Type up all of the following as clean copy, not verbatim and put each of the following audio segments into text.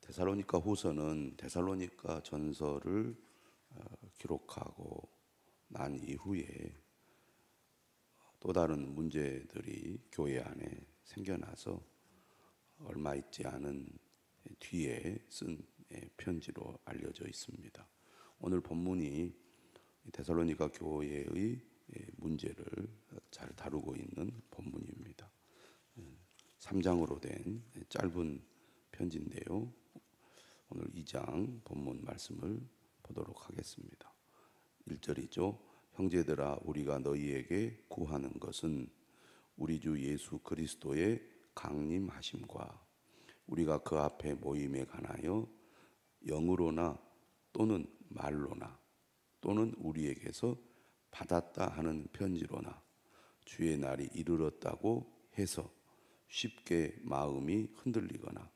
데살로니가 후서는 데살로니가 전서를 기록하고 난 이후에 또 다른 문제들이 교회 안에 생겨나서 얼마 있지 않은 뒤에 쓴 편지로 알려져 있습니다. 오늘 본문이 데살로니가 교회의 문제를 잘 다루고 있는 본문입니다. 3장으로 된 짧은 편지인데요. 오늘 2장 본문 말씀을 보도록 하겠습니다. 1절이죠. 형제들아, 우리가 너희에게 구하는 것은 우리 주 예수 그리스도의 강림하심과 우리가 그 앞에 모임에 관하여 영으로나 또는 말로나 또는 우리에게서 받았다 하는 편지로나 주의 날이 이르렀다고 해서 쉽게 마음이 흔들리거나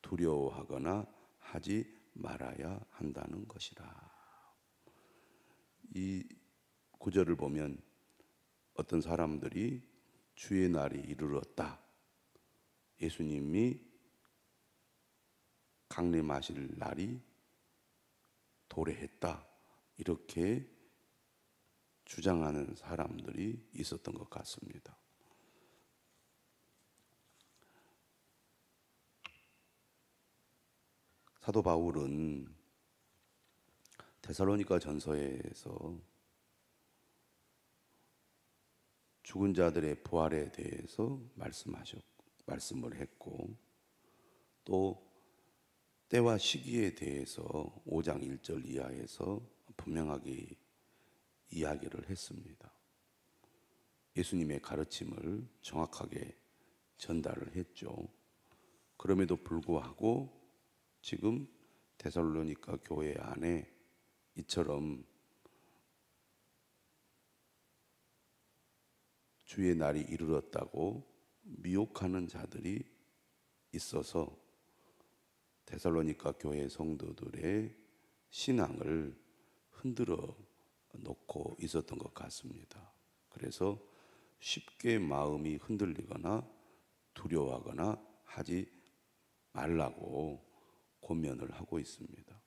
두려워하거나 하지 말아야 한다는 것이라. 이 구절을 보면 어떤 사람들이 주의 날이 이르렀다, 예수님이 강림하실 날이 도래했다, 이렇게 주장하는 사람들이 있었던 것 같습니다. 사도 바울은 데살로니가 전서에서 죽은 자들의 부활에 대해서 말씀을 했고, 또 때와 시기에 대해서 5장 1절 이하에서 분명하게 이야기를 했습니다. 예수님의 가르침을 정확하게 전달을 했죠. 그럼에도 불구하고 지금 데살로니가 교회 안에 이처럼 주의 날이 이르렀다고 미혹하는 자들이 있어서 데살로니가 교회 성도들의 신앙을 흔들어 놓고 있었던 것 같습니다. 그래서 쉽게 마음이 흔들리거나 두려워하거나 하지 말라고 권면을 하고 있습니다.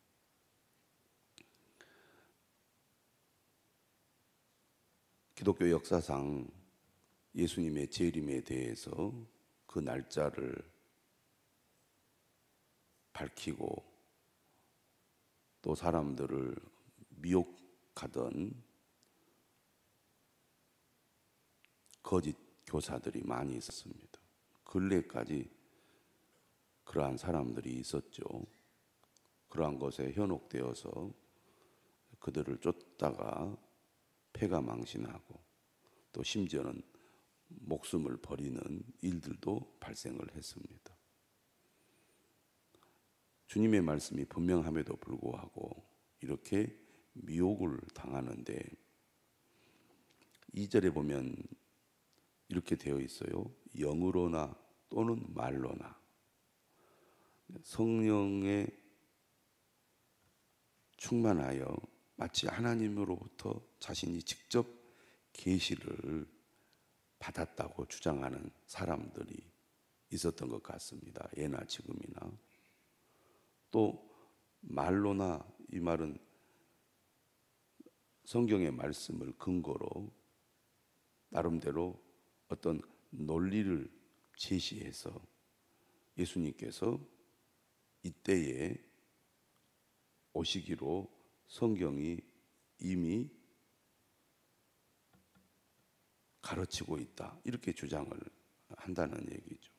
기독교 역사상 예수님의 재림에 대해서 그 날짜를 밝히고 또 사람들을 미혹하던 거짓 교사들이 많이 있었습니다. 근래까지 그러한 사람들이 있었죠. 그러한 것에 현혹되어서 그들을 쫓다가 패가망신하고 또 심지어는 목숨을 버리는 일들도 발생을 했습니다. 주님의 말씀이 분명함에도 불구하고 이렇게 미혹을 당하는데 2절에 보면 이렇게 되어 있어요. 영으로나 또는 말로나. 성령에 충만하여 마치 하나님으로부터 자신이 직접 계시를 받았다고 주장하는 사람들이 있었던 것 같습니다. 예나 지금이나. 또 말로나, 이 말은 성경의 말씀을 근거로 나름대로 어떤 논리를 제시해서 예수님께서 이때에 오시기로 성경이 이미 가르치고 있다, 이렇게 주장을 한다는 얘기죠.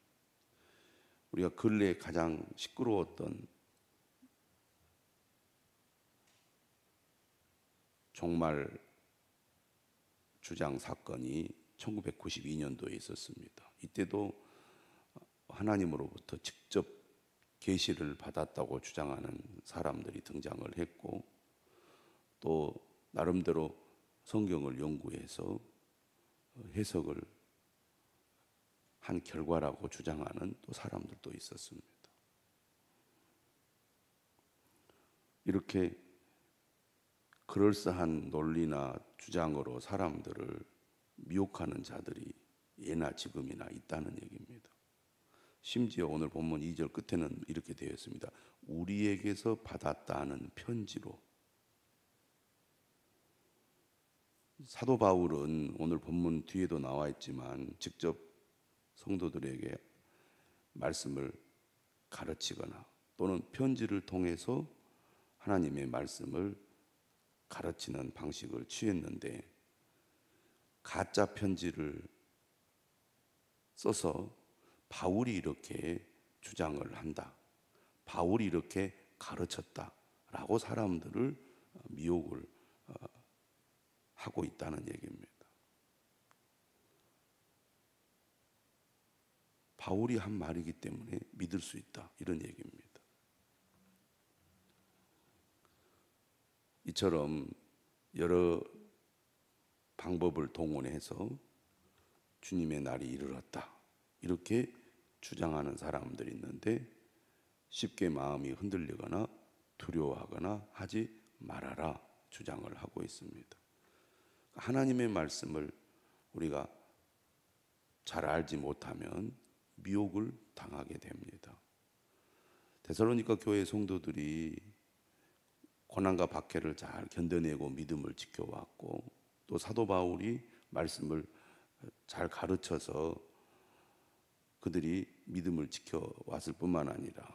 우리가 근래에 가장 시끄러웠던 종말 주장 사건이 1992년도에 있었습니다. 이때도 하나님으로부터 직접 계시를 받았다고 주장하는 사람들이 등장을 했고, 또 나름대로 성경을 연구해서 해석을 한 결과라고 주장하는 또 사람들도 있었습니다. 이렇게 그럴싸한 논리나 주장으로 사람들을 미혹하는 자들이 예나 지금이나 있다는 얘기입니다. 심지어 오늘 본문 2절 끝에는 이렇게 되어 있습니다. 우리에게서 받았다는 편지로. 사도 바울은 오늘 본문 뒤에도 나와 있지만 직접 성도들에게 말씀을 가르치거나 또는 편지를 통해서 하나님의 말씀을 가르치는 방식을 취했는데, 가짜 편지를 써서 바울이 이렇게 주장을 한다, 바울이 이렇게 가르쳤다라고 사람들을 미혹을 하고 있다는 얘기입니다. 바울이 한 말이기 때문에 믿을 수 있다, 이런 얘기입니다. 이처럼 여러 방법을 동원해서 주님의 날이 이르렀다, 이렇게 주장하는 사람들이 있는데, 쉽게 마음이 흔들리거나 두려워하거나 하지 말아라 주장을 하고 있습니다. 하나님의 말씀을 우리가 잘 알지 못하면 미혹을 당하게 됩니다. 데살로니가 교회 성도들이 고난과 박해를 잘 견뎌내고 믿음을 지켜왔고, 또 사도 바울이 말씀을 잘 가르쳐서 그들이 믿음을 지켜왔을 뿐만 아니라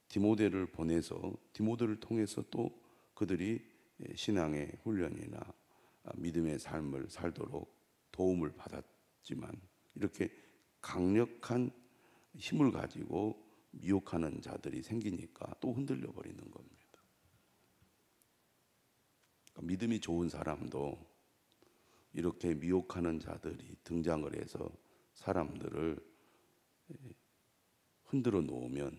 디모데를 보내서 디모데를 통해서 또 그들이 신앙의 훈련이나 믿음의 삶을 살도록 도움을 받았지만, 이렇게 강력한 힘을 가지고 미혹하는 자들이 생기니까 또 흔들려 버리는 겁니다. 그러니까 믿음이 좋은 사람도 이렇게 미혹하는 자들이 등장을 해서 사람들을 흔들어 놓으면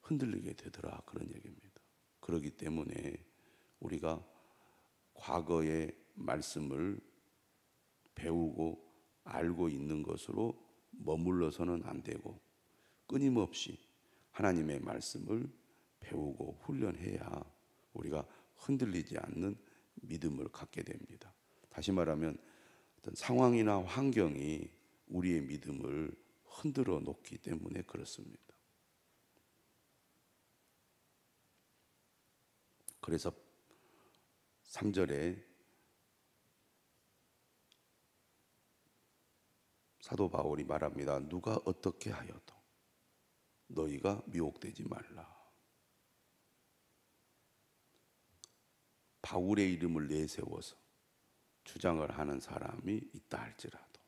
흔들리게 되더라, 그런 얘기입니다. 그렇기 때문에 우리가 과거의 말씀을 배우고 알고 있는 것으로 머물러서는 안 되고, 끊임없이 하나님의 말씀을 배우고 훈련해야 우리가 흔들리지 않는 믿음을 갖게 됩니다. 다시 말하면 어떤 상황이나 환경이 우리의 믿음을 흔들어 놓기 때문에 그렇습니다. 그래서 3절에 사도 바울이 말합니다. 누가 어떻게 하여도 너희가 미혹되지 말라. 바울의 이름을 내세워서 주장을 하는 사람이 있다 할지라도,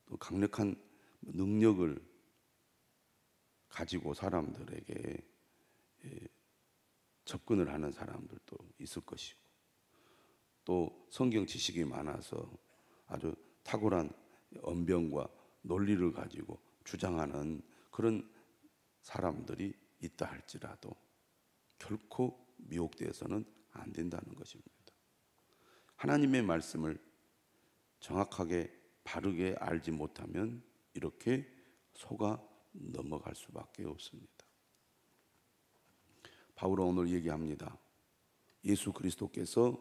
또 강력한 능력을 가지고 사람들에게 접근을 하는 사람들도 있을 것이고, 또 성경 지식이 많아서 아주 탁월한 언변과 논리를 가지고 주장하는 그런 사람들이 있다 할지라도 결코 미혹되어서는 안 된다는 것입니다. 하나님의 말씀을 정확하게 바르게 알지 못하면 이렇게 속아 넘어갈 수밖에 없습니다. 바울은 오늘 얘기합니다. 예수 그리스도께서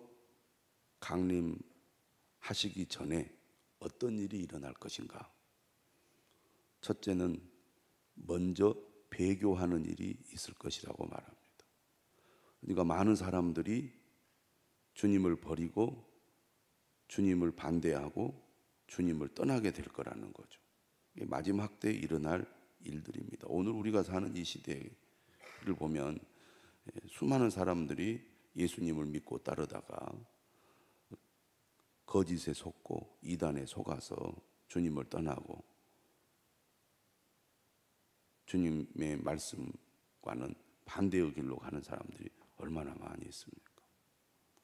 강림하시기 전에 어떤 일이 일어날 것인가? 첫째는 먼저 배교하는 일이 있을 것이라고 말합니다. 그러니까 많은 사람들이 주님을 버리고 주님을 반대하고 주님을 떠나게 될 거라는 거죠. 이게 마지막 때에 일어날 일들입니다. 오늘 우리가 사는 이 시대를 보면 수많은 사람들이 예수님을 믿고 따르다가 거짓에 속고 이단에 속아서 주님을 떠나고 주님의 말씀과는 반대의 길로 가는 사람들이 얼마나 많이 있습니까?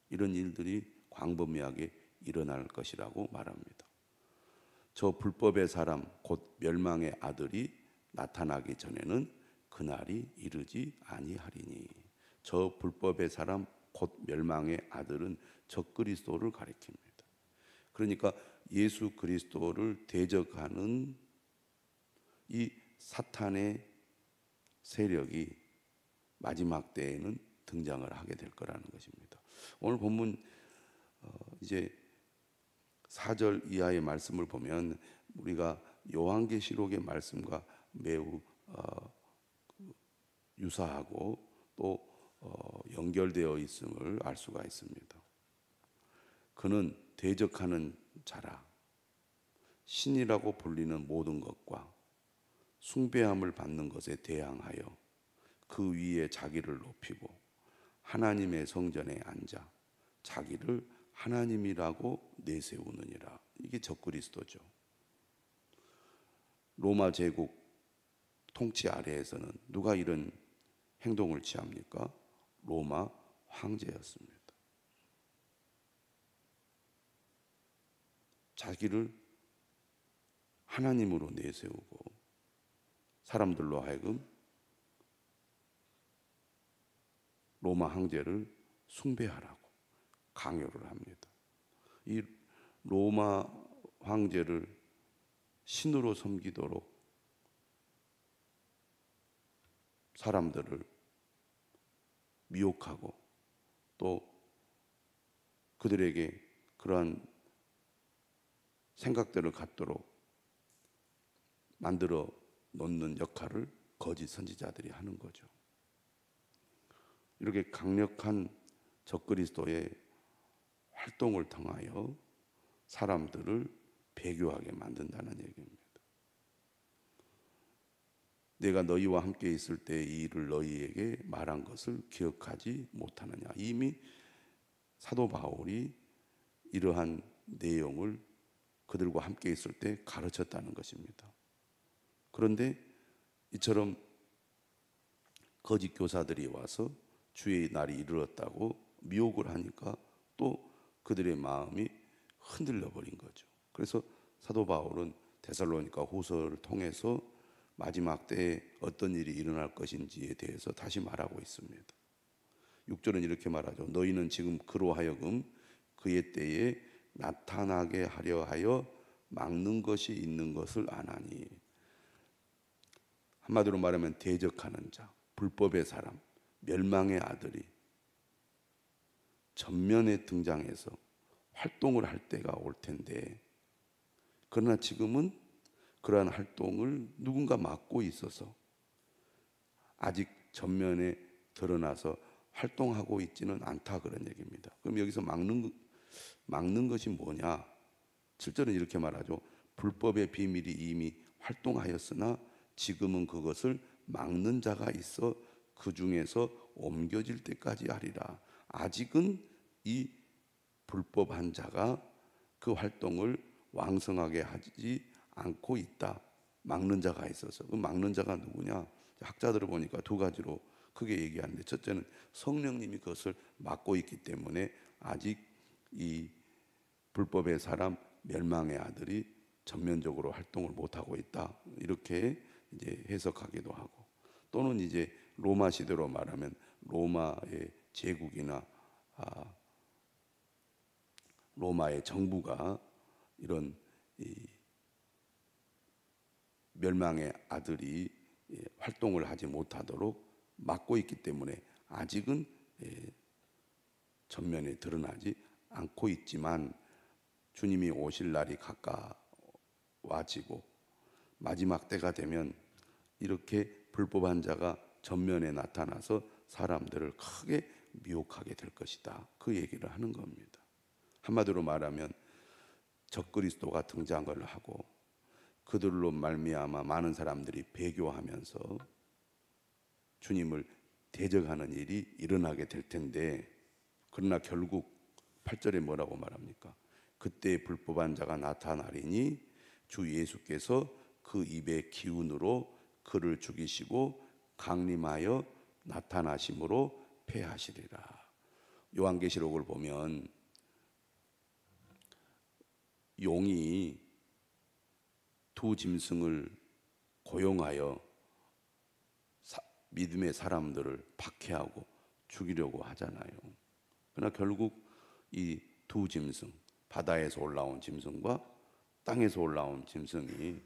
이런 일들이 광범위하게 일어날 것이라고 말합니다. 저 불법의 사람 곧 멸망의 아들이 나타나기 전에는 그날이 이르지 아니하리니. 저 불법의 사람 곧 멸망의 아들은 적그리스도를 가리킵니다. 그러니까 예수 그리스도를 대적하는 이 사탄의 세력이 마지막 때에는 등장을 하게 될 거라는 것입니다. 오늘 본문 이제 4절 이하의 말씀을 보면 우리가 요한계시록의 말씀과 매우 유사하고 또 연결되어 있음을 알 수가 있습니다. 그는 대적하는 자라 신이라고 불리는 모든 것과 숭배함을 받는 것에 대항하여 그 위에 자기를 높이고 하나님의 성전에 앉아 자기를 하나님이라고 내세우느니라. 이게 적그리스도죠. 로마 제국 통치 아래에서는 누가 이런 행동을 취합니까? 로마 황제였습니다. 자기를 하나님으로 내세우고 사람들로 하여금 로마 황제를 숭배하라고 강요를 합니다. 이 로마 황제를 신으로 섬기도록 사람들을 미혹하고 또 그들에게 그러한 생각들을 갖도록 만들어 놓는 역할을 거짓 선지자들이 하는 거죠. 이렇게 강력한 적그리스도의 활동을 통하여 사람들을 배교하게 만든다는 얘기입니다. 내가 너희와 함께 있을 때 이 일을 너희에게 말한 것을 기억하지 못하느냐. 이미 사도 바울이 이러한 내용을 그들과 함께 있을 때 가르쳤다는 것입니다. 그런데 이처럼 거짓 교사들이 와서 주의 날이 이르렀다고 미혹을 하니까 또 그들의 마음이 흔들려 버린 거죠. 그래서 사도 바울은 데살로니가 후서를 통해서 마지막 때에 어떤 일이 일어날 것인지에 대해서 다시 말하고 있습니다. 6절은 이렇게 말하죠. 너희는 지금 그로 하여금 그의 때에 나타나게 하려 하여 막는 것이 있는 것을 아나니. 한마디로 말하면 대적하는 자, 불법의 사람, 멸망의 아들이 전면에 등장해서 활동을 할 때가 올 텐데, 그러나 지금은 그러한 활동을 누군가 막고 있어서 아직 전면에 드러나서 활동하고 있지는 않다, 그런 얘기입니다. 그럼 여기서 막는 것이 뭐냐? 7절은 이렇게 말하죠. 불법의 비밀이 이미 활동하였으나 지금은 그것을 막는 자가 있어 그 중에서 옮겨질 때까지 하리라. 아직은 이 불법한 자가 그 활동을 왕성하게 하지 않고 있다. 막는 자가 있어서. 그 막는 자가 누구냐? 학자들을 보니까 두 가지로 크게 얘기하는데, 첫째는 성령님이 그것을 막고 있기 때문에 아직 이 불법의 사람, 멸망의 아들이 전면적으로 활동을 못하고 있다. 이렇게 이제 해석하기도 하고, 또는 이제 로마 시대로 말하면 로마의 제국이나 로마의 정부가 이런 이 멸망의 아들이 활동을 하지 못하도록 막고 있기 때문에 아직은 전면에 드러나지 않고 있지만, 주님이 오실 날이 가까워지고 마지막 때가 되면 이렇게 불법한 자가 전면에 나타나서 사람들을 크게 미혹하게 될 것이다. 그 얘기를 하는 겁니다. 한마디로 말하면 적그리스도가 등장을 하고 그들로 말미암아 많은 사람들이 배교하면서 주님을 대적하는 일이 일어나게 될 텐데, 그러나 결국 8절에 뭐라고 말합니까? 그때 불법한 자가 나타나리니 주 예수께서 그 입의 기운으로 그를 죽이시고 강림하여 나타나심으로 패하시리라. 요한계시록을 보면 용이 두 짐승을 고용하여 믿음의 사람들을 박해하고 죽이려고 하잖아요. 그러나 결국 이 두 짐승, 바다에서 올라온 짐승과 땅에서 올라온 짐승이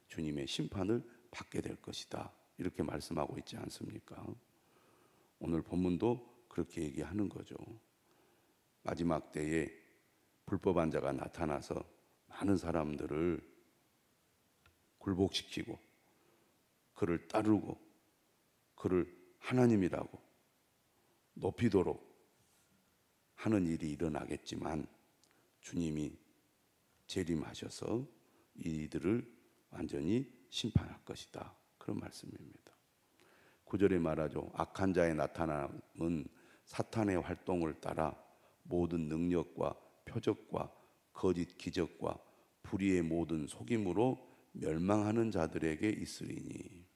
주님의 심판을 받게 될 것이다. 이렇게 말씀하고 있지 않습니까? 오늘 본문도 그렇게 얘기하는 거죠. 마지막 때에 불법한 자가 나타나서 많은 사람들을 굴복시키고 그를 따르고 그를 하나님이라고 높이도록 하는 일이 일어나겠지만 주님이 재림하셔서 이들을 완전히 심판할 것이다. 그런 말씀입니다. 9절에 말하죠. 악한 자의 나타남은 사탄의 활동을 따라 모든 능력과 표적과 거짓 기적과 불의의 모든 속임으로 멸망하는 자들에게 있으리니,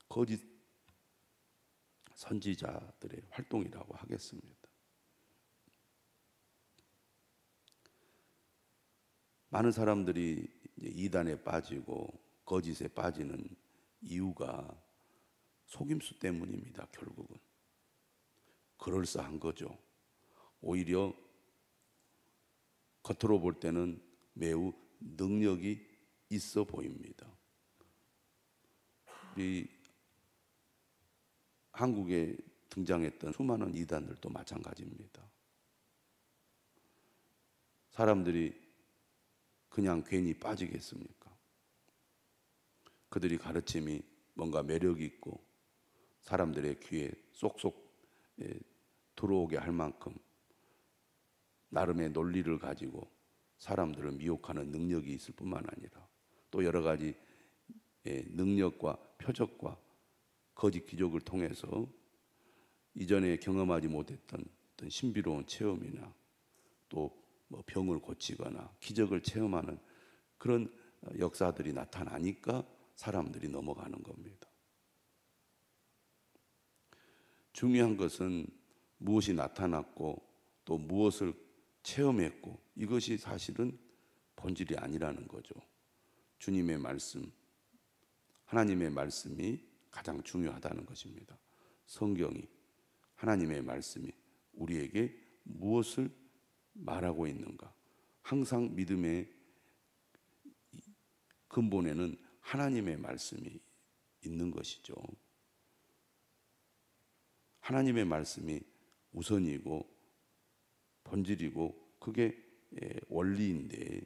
거짓 선지자들의 활동이라고 하겠습니다. 많은 사람들이 이단에 빠지고 거짓에 빠지는 이유가 속임수 때문입니다. 결국은 그럴싸한 거죠. 오히려 겉으로 볼 때는 매우 능력이 있어 보입니다. 우리 한국에 등장했던 수많은 이단들도 마찬가지입니다. 사람들이 그냥 괜히 빠지겠습니까? 그들이 가르침이 뭔가 매력이 있고 사람들의 귀에 쏙쏙 들어오게 할 만큼 나름의 논리를 가지고 사람들을 미혹하는 능력이 있을 뿐만 아니라 또 여러 가지 능력과 표적과 거짓 기적을 통해서 이전에 경험하지 못했던 어떤 신비로운 체험이나 또 뭐 병을 고치거나 기적을 체험하는 그런 역사들이 나타나니까 사람들이 넘어가는 겁니다. 중요한 것은 무엇이 나타났고 또 무엇을 체험했고 이것이 사실은 본질이 아니라는 거죠. 주님의 말씀, 하나님의 말씀이 가장 중요하다는 것입니다. 성경이, 하나님의 말씀이 우리에게 무엇을 말하고 있는가? 항상 믿음의 근본에는 하나님의 말씀이 있는 것이죠. 하나님의 말씀이 우선이고 본질이고 그게 원리인데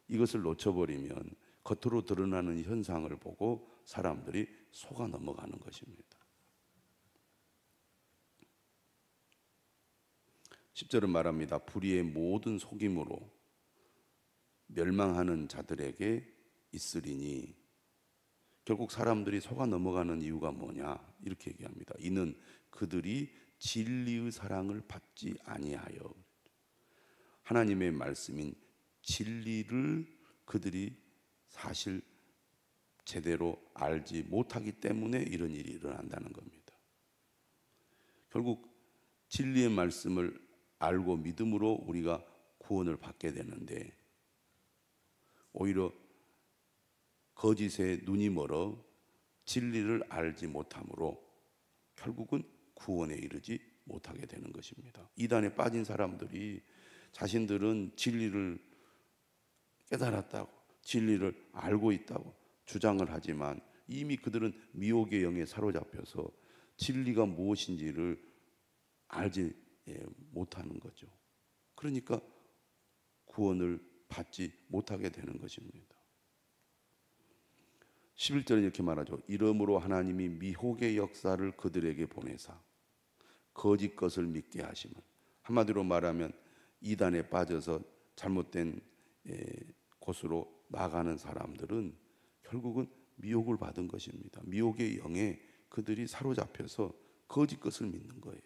이것을 놓쳐버리면 겉으로 드러나는 현상을 보고 사람들이 속아 넘어가는 것입니다. 10절은 말합니다. 불의의 모든 속임으로 멸망하는 자들에게 있으리니, 결국 사람들이 속아 넘어가는 이유가 뭐냐 이렇게 얘기합니다. 이는 그들이 진리의 사랑을 받지 아니하여, 하나님의 말씀인 진리를 그들이 사실 제대로 알지 못하기 때문에 이런 일이 일어난다는 겁니다. 결국 진리의 말씀을 알고 믿음으로 우리가 구원을 받게 되는데 오히려 거짓에 눈이 멀어 진리를 알지 못함으로 결국은 구원에 이르지 못하게 되는 것입니다. 이단에 빠진 사람들이 자신들은 진리를 깨달았다고, 진리를 알고 있다고 주장을 하지만 이미 그들은 미혹의 영에 사로잡혀서 진리가 무엇인지를 알지 못하는 거죠. 그러니까 구원을 받지 못하게 되는 것입니다. 11절은 이렇게 말하죠. 이러므로 하나님이 미혹의 역사를 그들에게 보내사 거짓 것을 믿게 하심은, 한마디로 말하면 이단에 빠져서 잘못된 곳으로 나가는 사람들은 결국은 미혹을 받은 것입니다. 미혹의 영에 그들이 사로잡혀서 거짓 것을 믿는 거예요.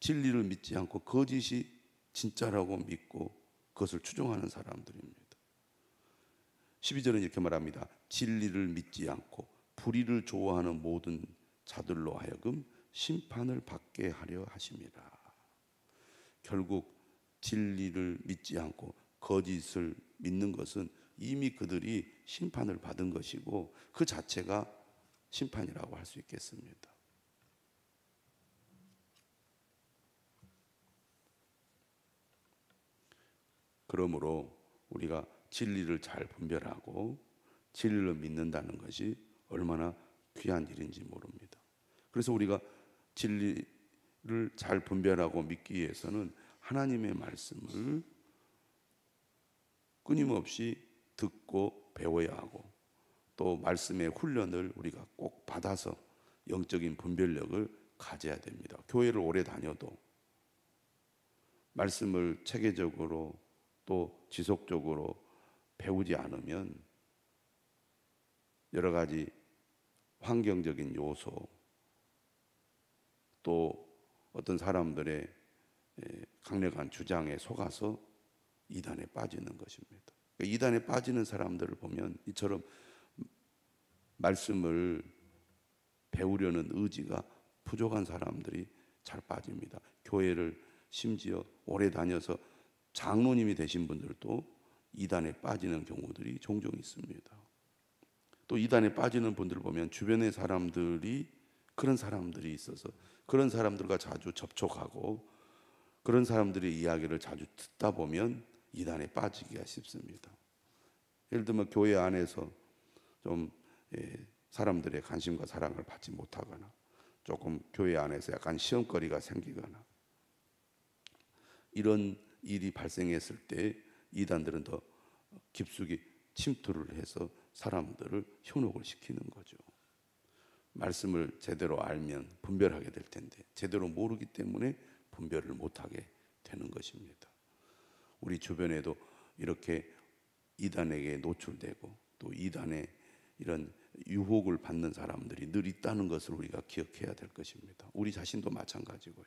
진리를 믿지 않고 거짓이 진짜라고 믿고 그것을 추종하는 사람들입니다. 12절은 이렇게 말합니다. 진리를 믿지 않고 불의를 좋아하는 모든 자들로 하여금 심판을 받게 하려 하심이라. 결국 진리를 믿지 않고 거짓을 믿는 것은 이미 그들이 심판을 받은 것이고 그 자체가 심판이라고 할 수 있겠습니다. 그러므로 우리가 진리를 잘 분별하고 진리를 믿는다는 것이 얼마나 귀한 일인지 모릅니다. 그래서 우리가 진리를 잘 분별하고 믿기 위해서는 하나님의 말씀을 끊임없이 듣고 배워야 하고, 또 말씀의 훈련을 우리가 꼭 받아서 영적인 분별력을 가져야 됩니다. 교회를 오래 다녀도 말씀을 체계적으로 또 지속적으로 배우지 않으면 여러 가지 환경적인 요소, 또 어떤 사람들의 강력한 주장에 속아서 이단에 빠지는 것입니다. 이단에 빠지는 사람들을 보면 이처럼 말씀을 배우려는 의지가 부족한 사람들이 잘 빠집니다. 교회를 심지어 오래 다녀서 장로님이 되신 분들도 이단에 빠지는 경우들이 종종 있습니다. 또 이단에 빠지는 분들을 보면 주변의 사람들이 그런 사람들이 있어서 그런 사람들과 자주 접촉하고 그런 사람들의 이야기를 자주 듣다 보면 이단에 빠지기가 쉽습니다. 예를 들면 교회 안에서 좀 사람들의 관심과 사랑을 받지 못하거나 조금 교회 안에서 약간 시험거리가 생기거나 이런 일이 발생했을 때 이단들은 더 깊숙이 침투를 해서 사람들을 현혹을 시키는 거죠. 말씀을 제대로 알면 분별하게 될 텐데 제대로 모르기 때문에 분별을 못하게 되는 것입니다. 우리 주변에도 이렇게 이단에게 노출되고 또 이단의 이런 유혹을 받는 사람들이 늘 있다는 것을 우리가 기억해야 될 것입니다. 우리 자신도 마찬가지고요.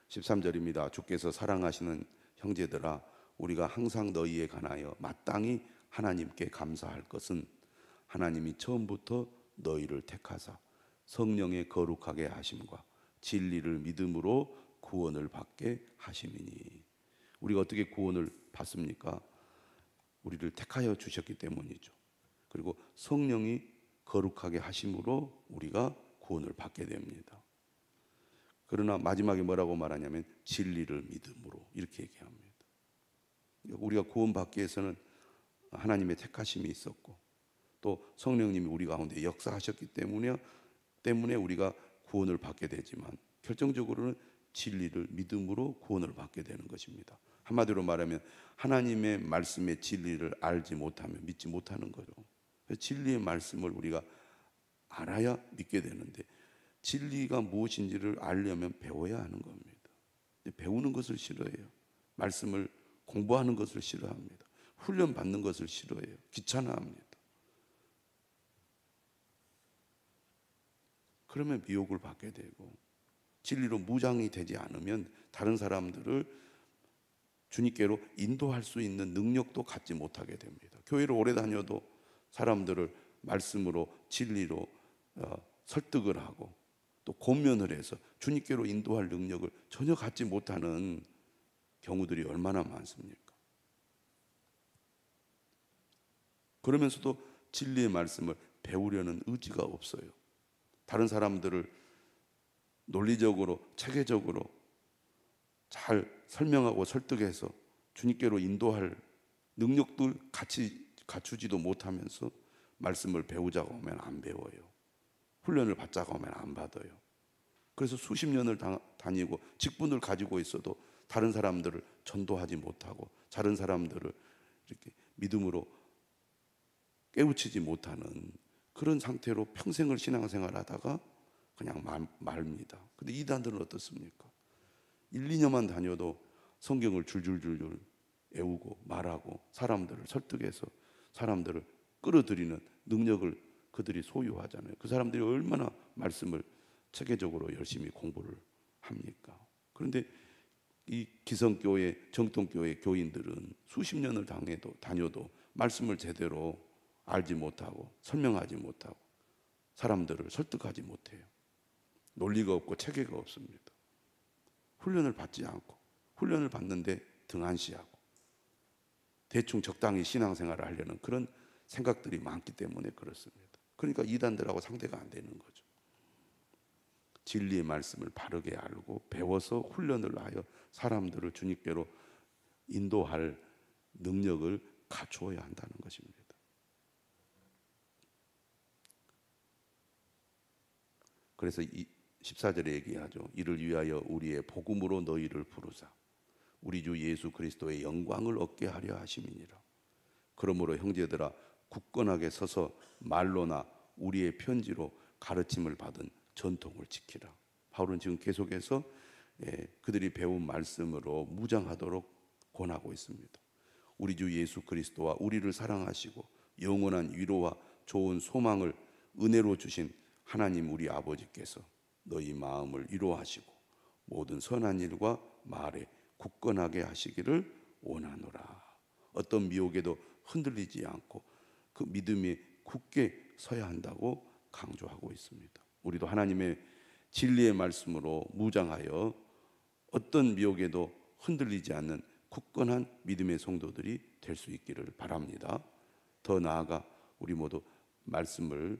13절입니다. 주께서 사랑하시는 형제들아, 우리가 항상 너희에 관하여 마땅히 하나님께 감사할 것은 하나님이 처음부터 너희를 택하사 성령의 거룩하게 하심과 진리를 믿음으로 구원을 받게 하심이니. 우리가 어떻게 구원을 받습니까? 우리를 택하여 주셨기 때문이죠. 그리고 성령이 거룩하게 하심으로 우리가 구원을 받게 됩니다. 그러나 마지막에 뭐라고 말하냐면 진리를 믿음으로 이렇게 얘기합니다. 우리가 구원받기 위해서는 하나님의 택하심이 있었고 또 성령님이 우리 가운데 역사하셨기 때문에 우리가 구원을 받게 되지만 결정적으로는 진리를 믿음으로 구원을 받게 되는 것입니다. 한마디로 말하면 하나님의 말씀의 진리를 알지 못하면 믿지 못하는 거죠. 진리의 말씀을 우리가 알아야 믿게 되는데 진리가 무엇인지를 알려면 배워야 하는 겁니다. 배우는 것을 싫어해요. 말씀을 공부하는 것을 싫어합니다. 훈련 받는 것을 싫어해요. 귀찮아합니다. 그러면 미혹을 받게 되고 진리로 무장이 되지 않으면 다른 사람들을 주님께로 인도할 수 있는 능력도 갖지 못하게 됩니다. 교회를 오래 다녀도 사람들을 말씀으로 진리로 설득을 하고 또 권면을 해서 주님께로 인도할 능력을 전혀 갖지 못하는 경우들이 얼마나 많습니까? 그러면서도 진리의 말씀을 배우려는 의지가 없어요. 다른 사람들을 논리적으로 체계적으로 잘 설명하고 설득해서 주님께로 인도할 능력도 같이 갖추지도 못하면서 말씀을 배우자고 하면 안 배워요. 훈련을 받자고 하면 안 받아요. 그래서 수십 년을 다니고 직분을 가지고 있어도 다른 사람들을 전도하지 못하고 다른 사람들을 이렇게 믿음으로 깨우치지 못하는 그런 상태로 평생을 신앙생활 하다가 그냥 말입니다. 근데 이단들은 어떻습니까? 1, 2년만 다녀도 성경을 줄줄줄줄 외우고 말하고 사람들을 설득해서 사람들을 끌어들이는 능력을 그들이 소유하잖아요. 그 사람들이 얼마나 말씀을 체계적으로 열심히 공부를 합니까? 그런데 이 기성교회, 정통교회 교인들은 수십 년을 다녀도 말씀을 제대로 알지 못하고 설명하지 못하고 사람들을 설득하지 못해요. 논리가 없고 체계가 없습니다. 훈련을 받지 않고 훈련을 받는데 등한시하고 대충 적당히 신앙생활을 하려는 그런 생각들이 많기 때문에 그렇습니다. 그러니까 이단들하고 상대가 안 되는 거죠. 진리의 말씀을 바르게 알고 배워서 훈련을 하여 사람들을 주님께로 인도할 능력을 갖추어야 한다는 것입니다. 그래서 이 14절에 얘기하죠. 이를 위하여 우리의 복음으로 너희를 부르사 우리 주 예수 그리스도의 영광을 얻게 하려 하심이니라. 그러므로 형제들아 굳건하게 서서 말로나 우리의 편지로 가르침을 받은 전통을 지키라. 바울은 지금 계속해서 그들이 배운 말씀으로 무장하도록 권하고 있습니다. 우리 주 예수 그리스도와 우리를 사랑하시고 영원한 위로와 좋은 소망을 은혜로 주신 하나님 우리 아버지께서 너희 마음을 위로하시고 모든 선한 일과 말에 굳건하게 하시기를 원하노라. 어떤 미혹에도 흔들리지 않고 그 믿음에 굳게 서야 한다고 강조하고 있습니다. 우리도 하나님의 진리의 말씀으로 무장하여 어떤 미혹에도 흔들리지 않는 굳건한 믿음의 성도들이 될 수 있기를 바랍니다. 더 나아가 우리 모두 말씀을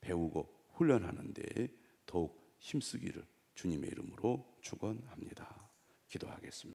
배우고 훈련하는 데 더욱 힘쓰기를 주님의 이름으로 축원합니다. 기도하겠습니다.